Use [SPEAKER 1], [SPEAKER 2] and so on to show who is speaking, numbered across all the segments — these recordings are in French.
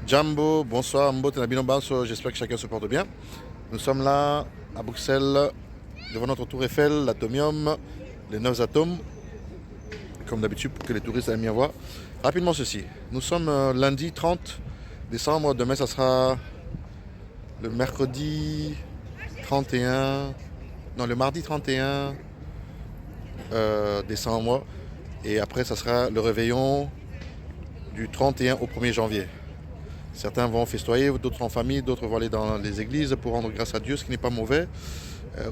[SPEAKER 1] Jambo, bonsoir, Mbote Nabino Banso, j'espère que chacun se porte bien. Nous sommes là à Bruxelles, devant notre tour Eiffel, l'Atomium, les 9 atomes, comme d'habitude pour que les touristes aient bien voir. Rapidement ceci, nous sommes lundi 30 décembre, demain ça sera le mercredi 31, non le mardi 31 décembre, et après ça sera le réveillon du 31 au 1er janvier. Certains vont festoyer, d'autres en famille, d'autres vont aller dans les églises pour rendre grâce à Dieu, ce qui n'est pas mauvais,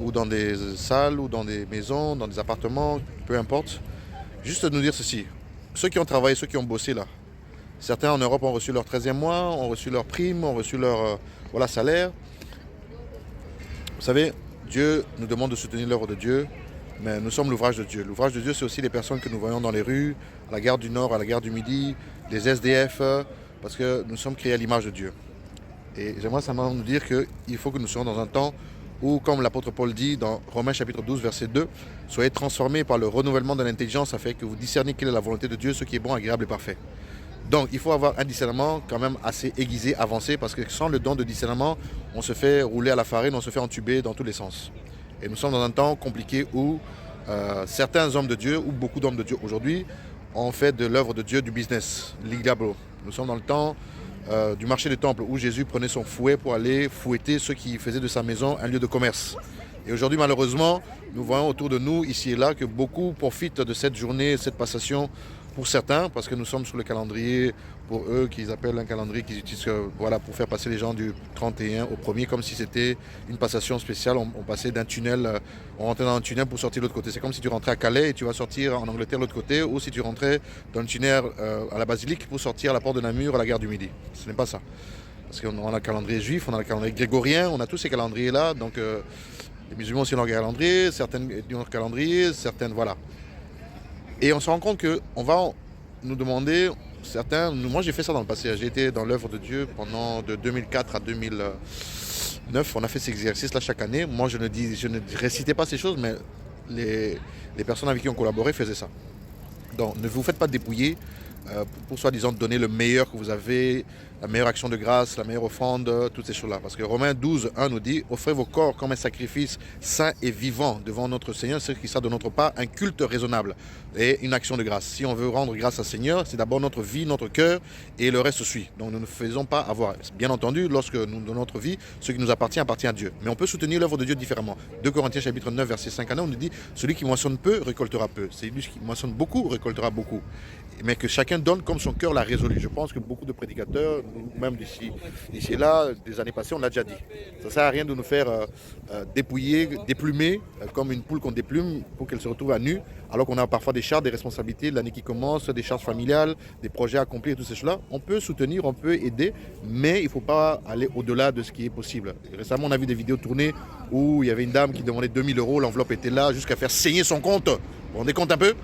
[SPEAKER 1] ou dans des salles, ou dans des maisons, dans des appartements, peu importe. Juste nous dire ceci, ceux qui ont travaillé, ceux qui ont bossé là, certains en Europe ont reçu leur 13e mois, ont reçu leur prime, ont reçu leur salaire. Vous savez, Dieu nous demande de soutenir l'œuvre de Dieu, mais nous sommes l'ouvrage de Dieu. L'ouvrage de Dieu, c'est aussi les personnes que nous voyons dans les rues, à la gare du Nord, à la gare du Midi, les SDF, parce que nous sommes créés à l'image de Dieu. Et j'aimerais simplement nous dire qu'il faut que nous soyons dans un temps où, comme l'apôtre Paul dit dans Romains chapitre 12, verset 2, soyez transformés par le renouvellement de l'intelligence afin que vous discerniez quelle est la volonté de Dieu, ce qui est bon, agréable et parfait. Donc il faut avoir un discernement quand même assez aiguisé, avancé, parce que sans le don de discernement, on se fait rouler à la farine, on se fait entuber dans tous les sens. Et nous sommes dans un temps compliqué où certains hommes de Dieu, ou beaucoup d'hommes de Dieu aujourd'hui, ont fait de l'œuvre de Dieu du business, ligabro. Nous sommes dans le temps du marché des temples où Jésus prenait son fouet pour aller fouetter ceux qui faisaient de sa maison un lieu de commerce. Et aujourd'hui, malheureusement, nous voyons autour de nous, ici et là, que beaucoup profitent de cette journée, cette passation pour certains, parce que nous sommes sur le calendrier, pour eux, qu'ils appellent un calendrier qu'ils utilisent pour faire passer les gens du 31 au 1er, comme si c'était une passation spéciale. On passait d'un tunnel, on rentrait dans un tunnel pour sortir de l'autre côté. C'est comme si tu rentrais à Calais et tu vas sortir en Angleterre de l'autre côté, ou si tu rentrais dans le tunnel à la basilique pour sortir à la porte de Namur à la gare du Midi. Ce n'est pas ça. Parce qu'on a le calendrier juif, on a le calendrier grégorien, on a tous ces calendriers-là. Donc les musulmans aussi ont leur calendrier, certaines ont leur calendrier, certaines, voilà. Et on se rend compte qu'on va nous demander, certains, moi j'ai fait ça dans le passé, j'ai été dans l'œuvre de Dieu pendant de 2004 à 2009, on a fait ces exercices-là chaque année. Moi je ne récitais pas ces choses, mais les personnes avec qui on collaborait faisaient ça. Donc ne vous faites pas dépouiller pour soi-disant donner le meilleur que vous avez, la meilleure action de grâce, la meilleure offrande, toutes ces choses-là. Parce que Romains 12, 1 nous dit, offrez vos corps comme un sacrifice saint et vivant devant notre Seigneur, ce qui sera de notre part un culte raisonnable et une action de grâce. Si on veut rendre grâce au Seigneur, c'est d'abord notre vie, notre cœur, et le reste suit. Donc nous ne faisons pas avoir. Bien entendu, lorsque nous donnons notre vie, ce qui nous appartient à Dieu. Mais on peut soutenir l'œuvre de Dieu différemment. 2 Corinthiens chapitre 9, verset 5 à 9, on nous dit, celui qui moissonne peu récoltera peu. Celui qui moissonne beaucoup récoltera beaucoup. Mais que chacun donne comme son cœur l'a résolu. Je pense que beaucoup de prédicateurs, même d'ici et là, des années passées, on l'a déjà dit. Ça ne sert à rien de nous faire dépouiller, déplumer, comme une poule qu'on déplume pour qu'elle se retrouve à nu, alors qu'on a parfois des charges, des responsabilités, l'année qui commence, des charges familiales, des projets à accomplir, tout cela. On peut soutenir, on peut aider, mais il ne faut pas aller au-delà de ce qui est possible. Et récemment, on a vu des vidéos tournées où il y avait une dame qui demandait 2000 €, l'enveloppe était là, jusqu'à faire saigner son compte. Vous vous rendez compte un peu ?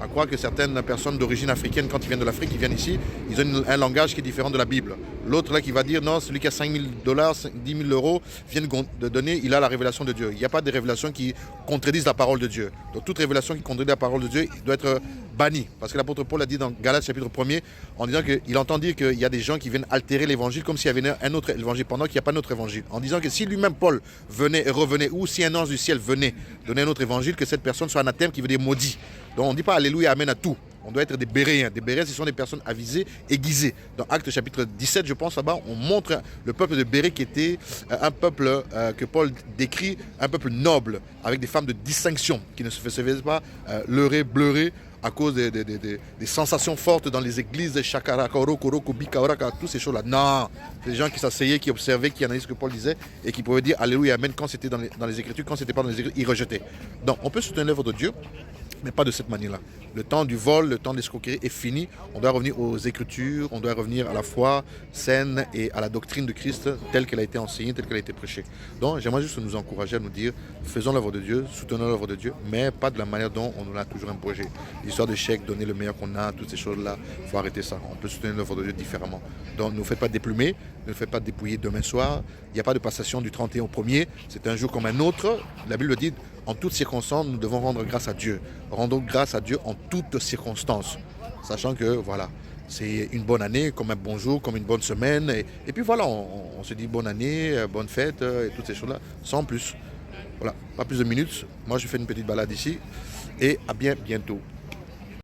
[SPEAKER 1] À croire que certaines personnes d'origine africaine, quand ils viennent de l'Afrique, ils viennent ici, ils ont un langage qui est différent de la Bible. L'autre là qui va dire non, celui qui a 5 000 $, 10 000 € vient de donner, il a la révélation de Dieu. Il n'y a pas de révélations qui contredisent la parole de Dieu. Donc toute révélation qui contredit la parole de Dieu doit être bannie. Parce que l'apôtre Paul a dit dans Galates chapitre 1er, en disant qu'il entend dire qu'il y a des gens qui viennent altérer l'évangile comme s'il y avait un autre évangile pendant qu'il n'y a pas d'autre évangile. En disant que si lui-même Paul venait et revenait, ou si un ange du ciel venait donner un autre évangile, que cette personne soit anathème qui veut dire maudit. Donc on ne dit pas Alléluia, Amen à tout. On doit être des béréens. Des béréens, ce sont des personnes avisées, aiguisées. Dans Actes chapitre 17, je pense là-bas, on montre le peuple de Bérée qui était un peuple que Paul décrit, un peuple noble, avec des femmes de distinction, qui ne se faisaient pas leurrer, bleurer à cause des sensations fortes dans les églises, Shakara, Koroko, Bikaoraka, toutes ces choses-là. Non, c'est des gens qui s'asseyaient, qui observaient, qui analysaient ce que Paul disait et qui pouvaient dire Alléluia, Amen quand c'était dans les Écritures, quand c'était pas dans les Écritures, ils rejetaient. Donc on peut soutenir l'œuvre de Dieu, mais pas de cette manière-là. Le temps du vol, le temps de l'escroquerie est fini. On doit revenir aux Écritures, on doit revenir à la foi saine et à la doctrine de Christ telle qu'elle a été enseignée, telle qu'elle a été prêchée. Donc j'aimerais juste nous encourager à nous dire, faisons l'œuvre de Dieu, soutenons l'œuvre de Dieu, mais pas de la manière dont on nous l'a toujours imposé. L'histoire de chèque, donner le meilleur qu'on a, toutes ces choses-là, il faut arrêter ça. On peut soutenir l'œuvre de Dieu différemment. Donc ne vous faites pas déplumer, ne vous faites pas dépouiller demain soir. Il n'y a pas de passation du 31 au 1er. C'est un jour comme un autre. La Bible dit, en toutes circonstances, nous devons rendre grâce à Dieu. Rendons grâce à Dieu en toutes circonstances. Sachant que, voilà, c'est une bonne année, comme un bon jour, comme une bonne semaine. Et puis voilà, on se dit bonne année, bonne fête et toutes ces choses-là, sans plus. Voilà, pas plus de minutes. Moi, je fais une petite balade ici et à bientôt.